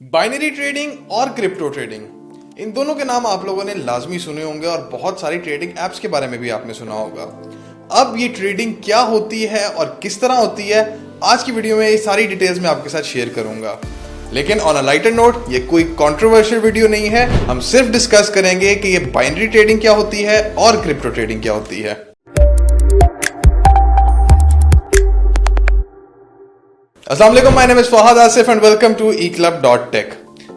Binary trading और crypto trading, इन दोनों के नाम आप लोगों ने लाजमी सुने होंगे और बहुत सारी ट्रेडिंग एप्स के बारे में भी आपने सुना होगा। अब ये ट्रेडिंग क्या होती है और किस तरह होती है, आज की वीडियो में ये सारी डिटेल्स मैं आपके साथ शेयर करूंगा। लेकिन ऑन अ लाइटर नोट, ये कोई कंट्रोवर्शियल वीडियो नहीं है। हम सिर्फ डिस्कस करेंगे कि ये बाइनरी ट्रेडिंग क्या होती है और क्रिप्टो ट्रेडिंग क्या होती है। अस्सलाम वालेकुम, my name is Fahad Asif and welcome to eclub.tech।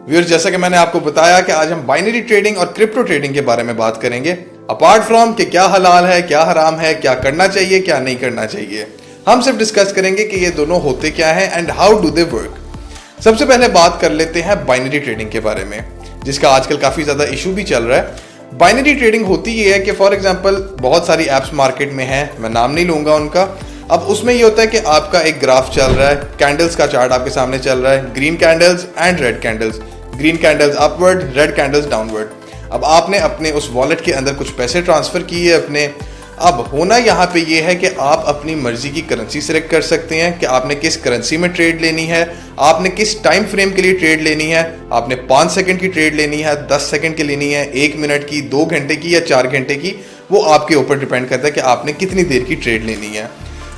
Viewers, जैसा कि मैंने आपको बताया कि आज हम बाइनरी ट्रेडिंग और क्रिप्टो ट्रेडिंग के बारे में बात करेंगे। अपार्ट फ्रॉम कि क्या हलाल है, क्या हराम है, क्या करना चाहिए, क्या नहीं करना चाहिए, हम सिर्फ डिस्कस करेंगे कि ये दोनों होते क्या हैं and how do they work. सबसे पहले बात कर लेते हैं बाइनरी ट्रेडिंग के बारे में, जिसका आजकल काफी ज्यादा इशू भी चल रहा है। बाइनरी ट्रेडिंग होती ये है कि फॉर एग्जाम्पल बहुत सारी एप्स मार्केट में हैं, मैं नाम नहीं लूंगा उनका। अब उसमें ये होता है कि आपका एक ग्राफ चल रहा है, कैंडल्स का चार्ट आपके सामने चल रहा है, green candles and red candles, green candles upward, red candles downward. अब आपने अपने उस वॉलेट के अंदर कुछ पैसे ट्रांसफर किए अपने। अब होना यहाँ पे ये है कि आप अपनी मर्जी की करेंसी सिलेक्ट कर सकते हैं कि आपने किस करेंसी में ट्रेड लेनी है, आपने किस टाइम फ्रेम के लिए ट्रेड लेनी है। आपने 5 सेकंड की ट्रेड लेनी है, 10 सेकंड की लेनी है, 1 मिनट की, 2 घंटे की या 4 घंटे की, वो आपके ऊपर डिपेंड करता है कि आपने कितनी देर की ट्रेड लेनी है।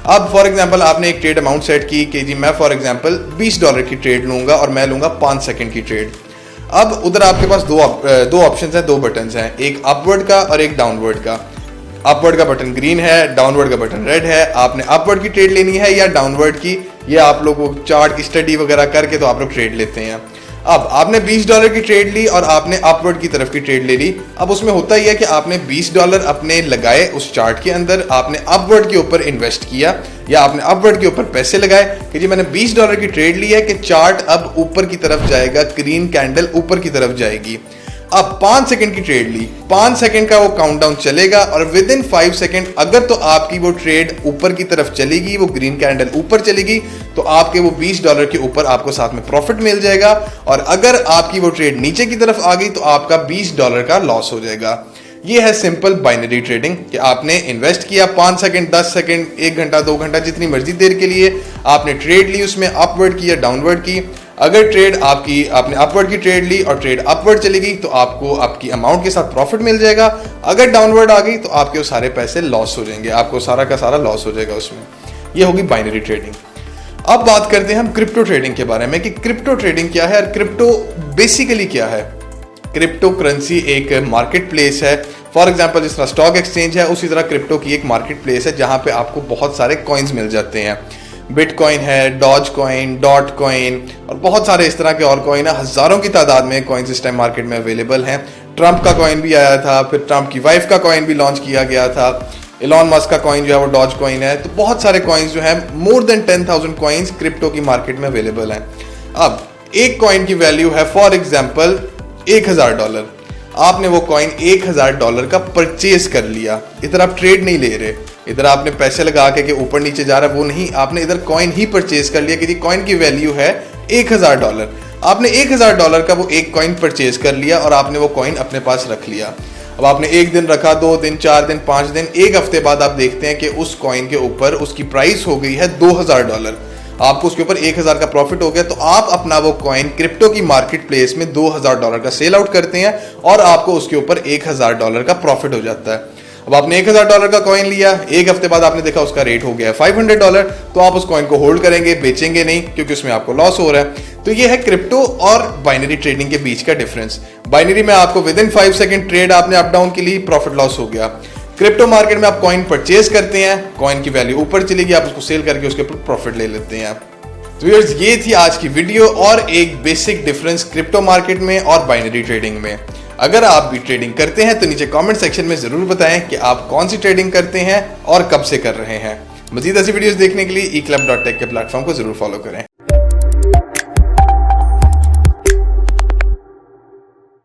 अब फॉर एग्जांपल आपने एक ट्रेड अमाउंट सेट की कि जी मैं फॉर एग्जांपल $20 की ट्रेड लूंगा और मैं लूंगा 5 सेकंड की ट्रेड। अब उधर आपके पास दो ऑप्शंस हैं, 2 बटन्स हैं, एक अपवर्ड का और एक डाउनवर्ड का। अपवर्ड का बटन ग्रीन है, डाउनवर्ड का बटन रेड है। आपने अपवर्ड की ट्रेड लेनी है या डाउनवर्ड की, ये आप लोग वो चार्ट की स्टडी वगैरह करके तो आप लोग ट्रेड लेते हैं। अब आपने $20 की ट्रेड ली और आपने अपवर्ड की तरफ की ट्रेड ले ली। अब उसमें होता ही है कि आपने $20 अपने लगाए उस चार्ट के अंदर, आपने अपवर्ड के ऊपर इन्वेस्ट किया या आपने अपवर्ड के ऊपर पैसे लगाए कि जी मैंने $20 की ट्रेड ली है कि चार्ट अब ऊपर की तरफ जाएगा, ग्रीन कैंडल ऊपर की तरफ जाएगी। अब 5 सेकंड की ट्रेड ली, 5 सेकंड का वो काउंटडाउन चलेगा और विद इन 5 सेकंड अगर तो आपकी वो ट्रेड ऊपर की तरफ चलेगी, वो ग्रीन कैंडल ऊपर चलेगी, तो आपके वो $20 के ऊपर आपको साथ में प्रॉफिट मिल जाएगा। और अगर आपकी वो ट्रेड नीचे की तरफ आ गई तो आपका $20 का लॉस हो जाएगा। ये है सिंपल बाइनरी ट्रेडिंग कि आपने इन्वेस्ट किया 5 सेकंड, 10 सेकंड, 1 घंटा, 2 घंटा, जितनी मर्जी देर के लिए आपने ट्रेड ली, उसमें अपवर्ड की या डाउनवर्ड की। अगर ट्रेड आपकी आपने अपवर्ड की ट्रेड ली और ट्रेड अपवर्ड चली गई तो आपको आपकी अमाउंट के साथ प्रॉफिट मिल जाएगा। अगर डाउनवर्ड आ गई तो आपके वो सारे पैसे लॉस हो जाएंगे, आपको सारा का सारा लॉस हो जाएगा उसमें। ये होगी बाइनरी ट्रेडिंग। अब बात करते हैं हम क्रिप्टो ट्रेडिंग के बारे में कि क्रिप्टो ट्रेडिंग क्या है और क्रिप्टो बेसिकली क्या है। क्रिप्टो करेंसी एक मार्केट प्लेस है। फॉर एग्जाम्पल जिस तरह स्टॉक एक्सचेंज है, उसी तरह क्रिप्टो की एक मार्केट प्लेस है जहां पे आपको बहुत सारे कॉइन्स मिल जाते हैं। बिटकॉइन है, डॉज कॉइन, डॉट कॉइन और बहुत सारे इस तरह के और कॉइन है। हजारों की तादाद में कॉइन्स इस टाइम मार्केट में अवेलेबल हैं। ट्रंप का कॉइन भी आया था, फिर ट्रंप की वाइफ का कॉइन भी लॉन्च किया गया था। एलॉन मस्क का कॉइन जो है वो डॉज कॉइन है। तो बहुत सारे कॉइन्स जो है, मोर देन 10,000 कॉइन्स क्रिप्टो की मार्केट में अवेलेबल हैं। अब एक कॉइन की वैल्यू है फॉर एग्जाम्पल $1000। आपने वो कॉइन $1000 का परचेज कर लिया। इधर आप ट्रेड नहीं ले रहे, इधर आपने पैसे लगा के ऊपर नीचे जा रहा है वो नहीं, आपने इधर कॉइन ही परचेज कर लिया कि कॉइन की वैल्यू है $1000। आपने $1000 का वो एक कॉइन परचेज कर लिया और आपने वो कॉइन अपने पास रख लिया। अब आपने 1 दिन रखा, 2 दिन, 4 दिन, 5 दिन, 1 हफ्ते बाद आप देखते हैं कि उस कॉइन के ऊपर उसकी प्राइस हो गई है $2000। आपको उसके ऊपर 1000 का प्रॉफिट हो गया, तो आप अपना वो कॉइन क्रिप्टो की मार्केट प्लेस में $2000 का सेल आउट करते हैं और आपको उसके ऊपर $1000 का प्रॉफिट हो जाता है। अब आपने $1000 का कॉइन लिया, 1 हफ्ते बाद आपने देखा उसका रेट हो गया $500, तो आप उस कॉइन को होल्ड करेंगे, बेचेंगे नहीं, क्योंकि उसमें आपको लॉस हो रहा है। तो ये है क्रिप्टो और बाइनरी ट्रेडिंग के बीच का डिफरेंस। बाइनरी में आपको विद इन 5 सेकंड ट्रेड आपने अप डाउन के लिए प्रॉफिट लॉस हो गया। क्रिप्टो मार्केट में आप कॉइन परचेज करते हैं, कॉइन की वैल्यू ऊपर चलेगी, आप उसको सेल करके उसके ऊपर प्रॉफिट ले लेते हैं। तो व्यूअर्स, ये थी आज की वीडियो और एक बेसिक डिफरेंस क्रिप्टो मार्केट में और बाइनरी ट्रेडिंग में। अगर आप भी ट्रेडिंग करते हैं तो नीचे कमेंट सेक्शन में जरूर बताएं कि आप कौन सी ट्रेडिंग करते हैं और कब से कर रहे हैं। मजीद ऐसी वीडियोस देखने के लिए eclub.tech के प्लेटफॉर्म को जरूर फॉलो करें।